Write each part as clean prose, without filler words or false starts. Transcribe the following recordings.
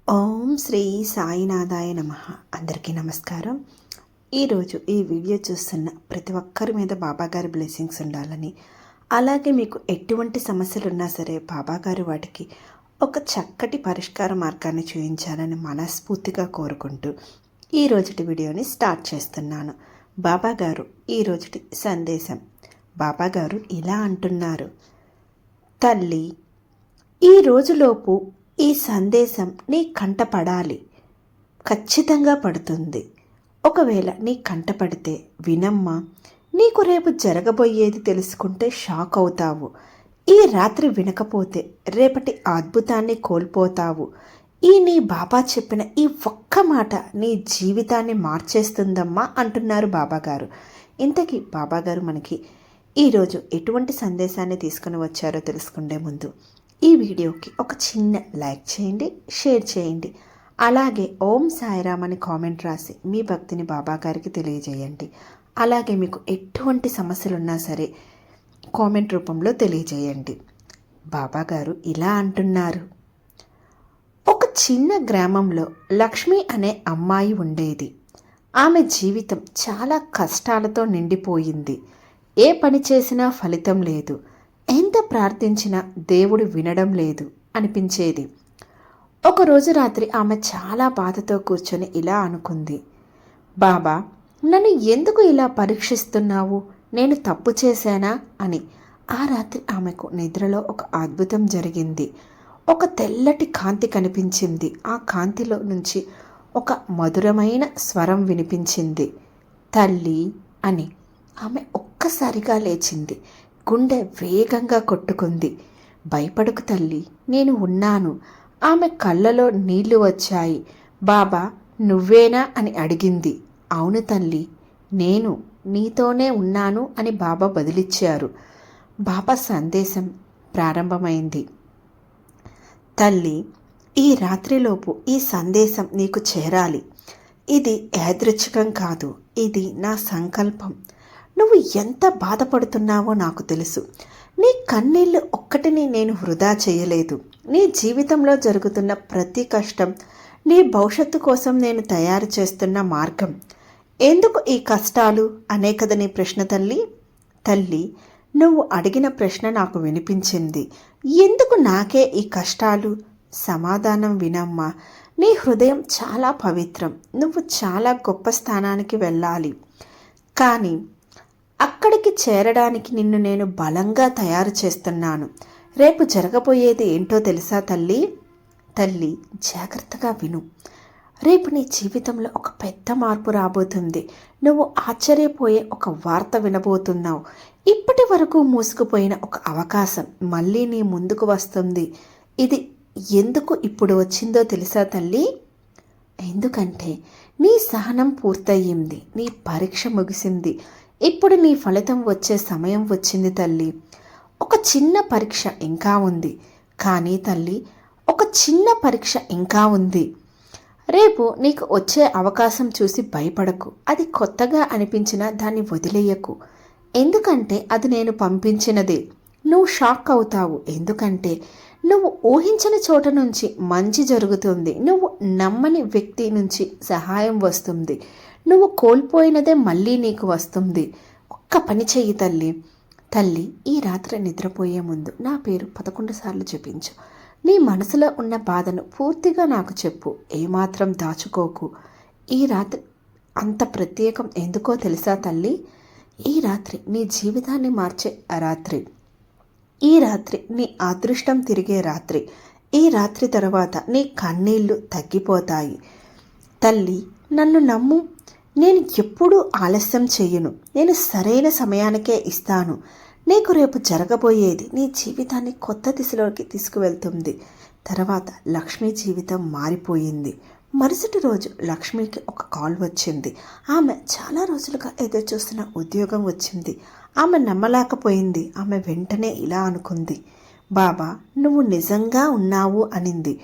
ఓం శ్రీ సాయినాథాయ నమః. అందరికీ నమస్కారం. ఈరోజు ఈ వీడియో చూస్తున్న ప్రతి ఒక్కరి మీద బాబాగారి బ్లెస్సింగ్స్ ఉండాలని, అలాగే మీకు ఎటువంటి సమస్యలు ఉన్నా సరే బాబాగారు వాటికి ఒక చక్కటి పరిష్కార మార్గాన్ని చూపించాలని మనస్ఫూర్తిగా కోరుకుంటూ ఈ రోజుటి వీడియోని స్టార్ట్ చేస్తున్నాను. బాబాగారు ఈరోజుటి సందేశం. బాబాగారు ఇలా అంటున్నారు: తల్లి, ఈ రోజులోపు ఈ సందేశం నీ కంట పడాలి. ఖచ్చితంగా పడుతుంది. ఒకవేళ నీ కంట పడితే వినమ్మా. నీకు రేపు జరగబోయేది తెలుసుకుంటే షాక్ అవుతావు. ఈ రాత్రి వినకపోతే రేపటి అద్భుతాన్ని కోల్పోతావు. ఈ నీ బాబా చెప్పిన ఈ ఒక్క మాట నీ జీవితాన్ని మార్చేస్తుందమ్మా అంటున్నారు బాబాగారు. ఇంతకీ బాబాగారు మనకి ఈరోజు ఎటువంటి సందేశాన్ని తీసుకుని వచ్చారో తెలుసుకునే ముందు ఈ వీడియోకి ఒక చిన్న లైక్ చేయండి, షేర్ చేయండి. అలాగే ఓం సాయిరామ్ అని కామెంట్ రాసి మీ భక్తిని బాబాగారికి తెలియజేయండి. అలాగే మీకు ఎటువంటి సమస్యలు ఉన్నా సరే కామెంట్ రూపంలో తెలియజేయండి. బాబాగారు ఇలా అంటున్నారు: ఒక చిన్న గ్రామంలో లక్ష్మి అనే అమ్మాయి ఉండేది. ఆమె జీవితం చాలా కష్టాలతో నిండిపోయింది. ఏ పని చేసినా ఫలితం లేదు. ఎంత ప్రార్థించినా దేవుడు వినడం లేదు అనిపించేది. ఒకరోజు రాత్రి ఆమె చాలా బాధతో కూర్చొని ఇలా అనుకుంది: బాబా, నన్ను ఎందుకు ఇలా పరీక్షిస్తున్నావు? నేను తప్పు చేశానా అని. ఆ రాత్రి ఆమెకు నిద్రలో ఒక అద్భుతం జరిగింది. ఒక తెల్లటి కాంతి కనిపించింది. ఆ కాంతిలో నుంచి ఒక మధురమైన స్వరం వినిపించింది: తల్లి అని. ఆమె ఒక్కసారిగా లేచింది. గుండె వేగంగా కొట్టుకుంది. భయపడకు తల్లి, నేను ఉన్నాను. ఆమె కళ్ళలో నీళ్లు వచ్చాయి. బాబా, నువ్వేనా అని అడిగింది. అవును తల్లి, నేను నీతోనే ఉన్నాను అని బాబా బదిలిచ్చారు. బాబా సందేశం ప్రారంభమైంది: తల్లి, ఈ రాత్రిలోపు ఈ సందేశం నీకు చేరాలి. ఇది యాదృచ్ఛికం కాదు, ఇది నా సంకల్పం. నువ్వు ఎంత బాధపడుతున్నావో నాకు తెలుసు. నీ కన్నీళ్ళు ఒక్కటిని నేను వృధా చేయలేదు. నీ జీవితంలో జరుగుతున్న ప్రతి కష్టం నీ భవిష్యత్తు కోసం నేను తయారు చేస్తున్న మార్గం. ఎందుకు ఈ కష్టాలు అనే కదా నీ ప్రశ్న తల్లి. తల్లి, నువ్వు అడిగిన ప్రశ్న నాకు వినిపించింది. ఎందుకు నాకే ఈ కష్టాలు? సమాధానం వినమ్మా. నీ హృదయం చాలా పవిత్రం. నువ్వు చాలా గొప్ప స్థానానికి వెళ్ళాలి. కానీ అక్కడికి చేరడానికి నిన్ను నేను బలంగా తయారు చేస్తున్నాను. రేపు జరగబోయేది ఏంటో తెలుసా తల్లి? తల్లి, జాగ్రత్తగా విను. రేపు నీ జీవితంలో ఒక పెద్ద మార్పు రాబోతుంది. నువ్వు ఆశ్చర్యపోయే ఒక వార్త వినబోతున్నావు. ఇప్పటి వరకు మూసుకుపోయిన ఒక అవకాశం మళ్ళీ నీ ముందుకు వస్తుంది. ఇది ఎందుకు ఇప్పుడు వచ్చిందో తెలుసా తల్లి? ఎందుకంటే నీ సహనం పూర్తయింది. నీ పరీక్ష ముగిసింది. ఇప్పుడు నీ ఫలితం వచ్చే సమయం వచ్చింది తల్లి. ఒక చిన్న పరీక్ష ఇంకా ఉంది. కానీ తల్లి, ఒక చిన్న పరీక్ష ఇంకా ఉంది. రేపు నీకు వచ్చే అవకాశం చూసి భయపడకు. అది కొత్తగా అనిపించినా దాన్ని వదిలేయకు. ఎందుకంటే అది నేను పంపించినదే. నువ్వు షాక్ అవుతావు. ఎందుకంటే నువ్వు ఊహించిన చోట నుంచి మంచి జరుగుతుంది. నువ్వు నమ్మని వ్యక్తి నుంచి సహాయం వస్తుంది. నువ్వు కోల్పోయినదే మళ్ళీ నీకు వస్తుంది. ఒక్క పని చెయ్యి తల్లి. తల్లి, ఈ రాత్రి నిద్రపోయే ముందు నా పేరు 11 సార్లు జపించు. నీ మనసులో ఉన్న బాధను పూర్తిగా నాకు చెప్పు. ఏమాత్రం దాచుకోకు. ఈ రాత్రి అంత ప్రత్యేకం ఎందుకో తెలుసా తల్లి? ఈ రాత్రి నీ జీవితాన్ని మార్చే రాత్రి. ఈ రాత్రి నీ అదృష్టం తిరిగే రాత్రి. ఈ రాత్రి తర్వాత నీ కన్నీళ్లు తగ్గిపోతాయి. తల్లి, నన్ను నమ్ము. నేను ఎప్పుడూ ఆలస్యం చెయ్యను. నేను సరైన సమయానికే ఇస్తాను. నీకు రేపు జరగబోయేది నీ జీవితాన్ని కొత్త దిశలోకి తీసుకువెళ్తుంది. తర్వాత లక్ష్మి జీవితం మారిపోయింది. మరుసటి రోజు లక్ష్మికి ఒక కాల్ వచ్చింది. ఆమె చాలా రోజులుగా ఎదురు చూస్తున్న ఉద్యోగం వచ్చింది. ఆమె నమ్మలేకపోయింది. ఆమె వెంటనే ఇలా అనుకుంది: బాబా, నువ్వు నిజంగా ఉన్నావు అనింది.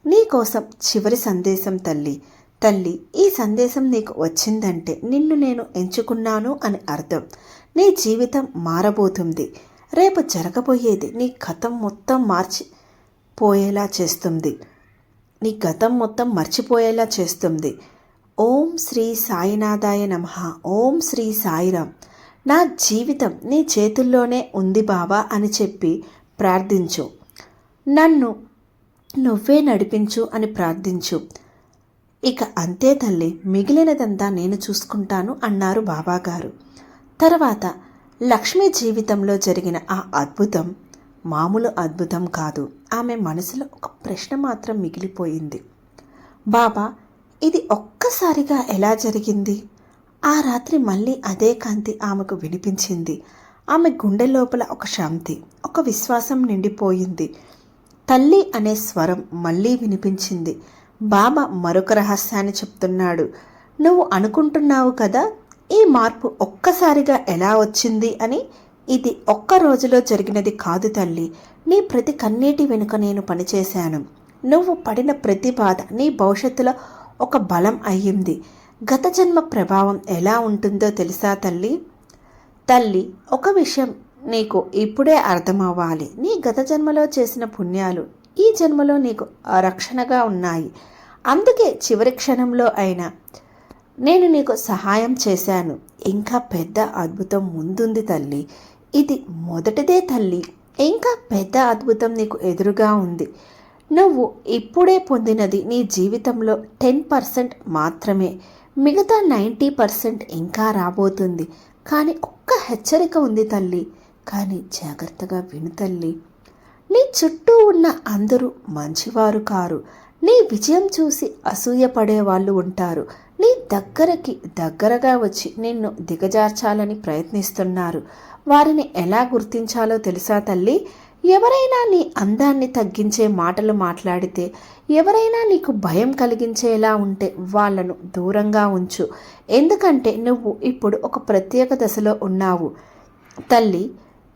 నీకోసం చివరి సందేశం తల్లి. తల్లి, ఈ సందేశం నీకు వచ్చిందంటే నిన్ను నేను ఎంచుకున్నాను అని అర్థం. నీ జీవితం మారబోతుంది. రేపు జరగబోయేది నీ గతం మొత్తం మార్చిపోయేలా చేస్తుంది. నీ గతం మొత్తం మర్చిపోయేలా చేస్తుంది. ఓం శ్రీ సాయినాథాయ నమః. ఓం శ్రీ సాయిరాం. నా జీవితం నీ చేతుల్లోనే ఉంది బాబా అని చెప్పి ప్రార్థించు. నన్ను నువ్వే నడిపించు అని ప్రార్థించు. ఇక అంతే తల్లి, మిగిలినదంతా నేను చూసుకుంటాను అన్నారు బాబాగారు. తర్వాత లక్ష్మి జీవితంలో జరిగిన ఆ అద్భుతం మామూలు అద్భుతం కాదు. ఆమె మనసులో ఒక ప్రశ్న మాత్రం మిగిలిపోయింది. బాబా, ఇది ఒక్కసారిగా ఎలా జరిగింది? ఆ రాత్రి మళ్ళీ అదే కాంతి ఆమెకు వినిపించింది. ఆమె గుండె లోపల ఒక శాంతి, ఒక విశ్వాసం నిండిపోయింది. తల్లి అనే స్వరం మళ్ళీ వినిపించింది. బాబా మరొక రహస్యాన్ని చెప్తున్నాడు. నువ్వు అనుకుంటున్నావు కదా ఈ మార్పు ఒక్కసారిగా ఎలా వచ్చింది అని. ఇది ఒక్క రోజులో జరిగినది కాదు తల్లి. నీ ప్రతి కన్నీటి వెనుక నేను పనిచేశాను. నువ్వు పడిన ప్రతి బాధ నీ భవిష్యత్తులో ఒక బలం అయ్యింది. గత జన్మ ప్రభావం ఎలా ఉంటుందో తెలుసా తల్లి? తల్లి, ఒక విషయం నీకు ఇప్పుడే అర్థమవ్వాలి. నీ గత జన్మలో చేసిన పుణ్యాలు ఈ జన్మలో నీకు రక్షణగా ఉన్నాయి. అందుకే చివరి క్షణంలో అయినా నేను నీకు సహాయం చేశాను. ఇంకా పెద్ద అద్భుతం ముందుంది తల్లి. ఇది మొదటిదే తల్లి. ఇంకా పెద్ద అద్భుతం నీకు ఎదురుగా ఉంది. నువ్వు ఇప్పుడే పొందినది నీ జీవితంలో 10% మాత్రమే. మిగతా 90% ఇంకా రాబోతుంది. కానీ ఒక్క హెచ్చరిక ఉంది తల్లి. కానీ జాగ్రత్తగా విను తల్లి. నీ చుట్టూ ఉన్న అందరూ మంచివారు కారు. నీ విజయం చూసి అసూయపడే వాళ్ళు ఉంటారు. నీ దగ్గరగా వచ్చి నిన్ను దిగజార్చాలని ప్రయత్నిస్తున్నారు. వారిని ఎలా గుర్తించాలో తెలుసా తల్లి? ఎవరైనా నీ అందాన్ని తగ్గించే మాటలు మాట్లాడితే, ఎవరైనా నీకు భయం కలిగించేలా ఉంటే వాళ్ళను దూరంగా ఉంచు. ఎందుకంటే నువ్వు ఇప్పుడు ఒక ప్రత్యేక దశలో ఉన్నావు తల్లి.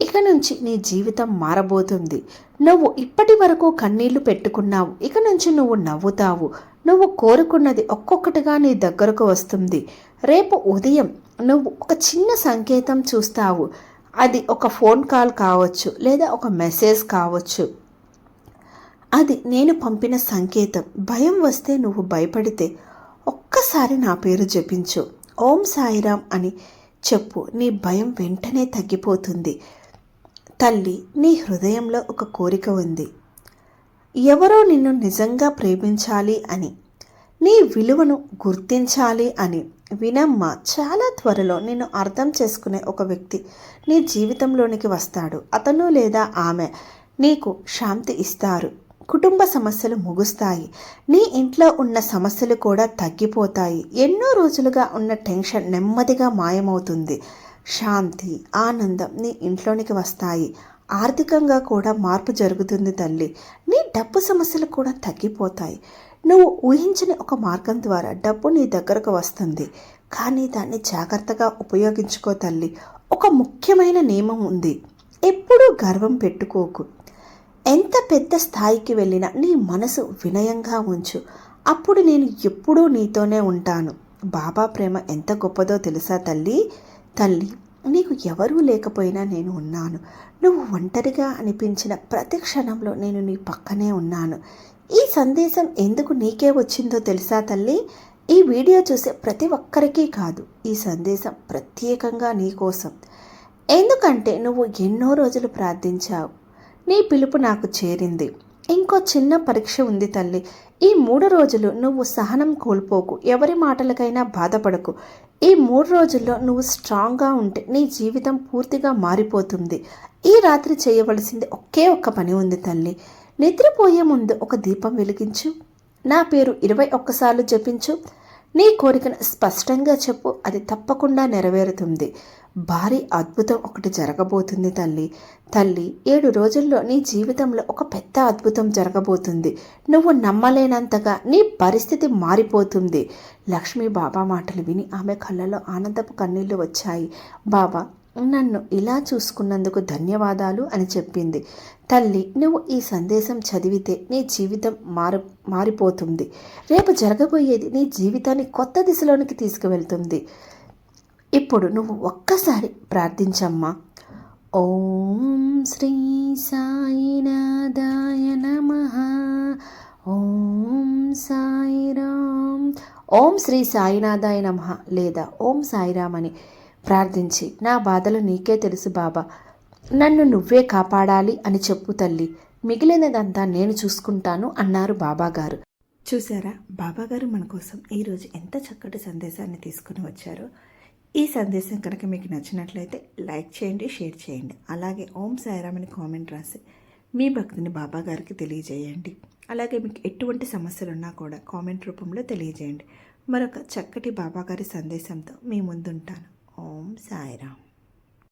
ఇక నుంచి నీ జీవితం మారబోతుంది. నువ్వు ఇప్పటి వరకు కన్నీళ్లు పెట్టుకున్నావు. ఇక నుంచి నువ్వు నవ్వుతావు. నువ్వు కోరుకున్నది ఒక్కొక్కటిగా నీ దగ్గరకు వస్తుంది. రేపు ఉదయం నువ్వు ఒక చిన్న సంకేతం చూస్తావు. అది ఒక ఫోన్ కాల్ కావచ్చు, లేదా ఒక మెసేజ్ కావచ్చు. అది నేను పంపిన సంకేతం. భయం వస్తే, నువ్వు భయపడితే ఒక్కసారి నా పేరు జపించు. ఓం సాయిరాం అని చెప్పు. నీ భయం వెంటనే తగ్గిపోతుంది. తల్లి, నీ హృదయంలో ఒక కోరిక ఉంది. ఎవరో నిన్ను నిజంగా ప్రేమించాలి అని, నీ విలువను గుర్తించాలి అని. వినమ్మా, చాలా త్వరలో నిన్ను అర్థం చేసుకునే ఒక వ్యక్తి నీ జీవితంలోనికి వస్తాడు. అతను లేదా ఆమె నీకు శాంతి ఇస్తారు. కుటుంబ సమస్యలు ముగుస్తాయి. నీ ఇంట్లో ఉన్న సమస్యలు కూడా తగ్గిపోతాయి. ఎన్నో రోజులుగా ఉన్న టెన్షన్ నెమ్మదిగా మాయమవుతుంది. శాంతి, ఆనందం నీ ఇంట్లోనికి వస్తాయి. ఆర్థికంగా కూడా మార్పు జరుగుతుంది తల్లి. నీ డబ్బు సమస్యలు కూడా తగ్గిపోతాయి. నువ్వు ఊహించని ఒక మార్గం ద్వారా డబ్బు నీ దగ్గరకు వస్తుంది. కానీ దాన్ని జాగ్రత్తగా ఉపయోగించుకో తల్లి. ఒక ముఖ్యమైన నియమం ఉంది. ఎప్పుడూ గర్వం పెట్టుకోకు. ఎంత పెద్ద స్థాయికి వెళ్ళినా నీ మనసు వినయంగా ఉంచు. అప్పుడు నేను ఎప్పుడూ నీతోనే ఉంటాను. బాబా ప్రేమ ఎంత గొప్పదో తెలుసా తల్లి? తల్లి, నీకు ఎవరూ లేకపోయినా నేను ఉన్నాను. నువ్వు ఒంటరిగా అనిపించిన ప్రతి క్షణంలో నేను నీ పక్కనే ఉన్నాను. ఈ సందేశం ఎందుకు నీకే వచ్చిందో తెలుసా తల్లి? ఈ వీడియో చూసే ప్రతి ఒక్కరికి కాదు, ఈ సందేశం ప్రత్యేకంగా నీ కోసం. ఎందుకంటే నువ్వు ఎన్నో రోజులు ప్రార్థించావు. నీ పిలుపు నాకు చేరింది. ఇంకో చిన్న పరీక్ష ఉంది తల్లి. ఈ 3 రోజులు నువ్వు సహనం కోల్పోకు. ఎవరి మాటలకైనా బాధపడకు. ఈ 3 రోజుల్లో నువ్వు స్ట్రాంగ్గా ఉంటే నీ జీవితం పూర్తిగా మారిపోతుంది. ఈ రాత్రి చేయవలసింది ఒకే ఒక్క పని ఉంది తల్లి. నిద్రపోయే ముందు ఒక దీపం వెలిగించు. నా పేరు 21 సార్లు జపించు. నీ కోరికను స్పష్టంగా చెప్పు. అది తప్పకుండా నెరవేరుతుంది. భారీ అద్భుతం ఒకటి జరగబోతుంది తల్లి. తల్లి, 7 రోజుల్లో నీ జీవితంలో ఒక పెద్ద అద్భుతం జరగబోతుంది. నువ్వు నమ్మలేనంతగా నీ పరిస్థితి మారిపోతుంది. లక్ష్మి బాబా మాటలు విని ఆమె కళ్ళలో ఆనందపు కన్నీళ్లు వచ్చాయి. బాబా, నన్ను ఇలా చూసుకున్నందుకు ధన్యవాదాలు అని చెప్పింది. తల్లి, నువ్వు ఈ సందేశం చదివితే నీ జీవితం మారిపోతుంది. రేపు జరగబోయేది నీ జీవితాన్ని కొత్త దిశలోనికి తీసుకువెళ్తుంది. ఇప్పుడు నువ్వు ఒక్కసారి ప్రార్థించమ్మా. ఓం శ్రీ సాయినాథాయ నమః. ఓం సాయిరామ్. ఓం శ్రీ సాయినాథాయ నమః లేదా ఓం సాయిరామ్ అని ప్రార్థించి, నా బాధలు నీకే తెలుసు బాబా, నన్ను నువ్వే కాపాడాలి అని చెప్పు తల్లి, మిగిలినదంతా నేను చూసుకుంటాను అన్నారు బాబాగారు. చూసారా, బాబాగారు మన కోసం ఈరోజు ఎంత చక్కటి సందేశాన్ని తీసుకుని వచ్చారో. ఈ సందేశం కనుక మీకు నచ్చినట్లయితే లైక్ చేయండి, షేర్ చేయండి. అలాగే ఓం సాయిరామ్ అని కామెంట్ రాసి మీ భక్తిని బాబాగారికి తెలియజేయండి. అలాగే మీకు ఎటువంటి సమస్యలు ఉన్నా కూడా కామెంట్ రూపంలో తెలియజేయండి. మరొక చక్కటి బాబాగారి సందేశంతో మీ ముందుంటాను. ఓం సాయిరామ్.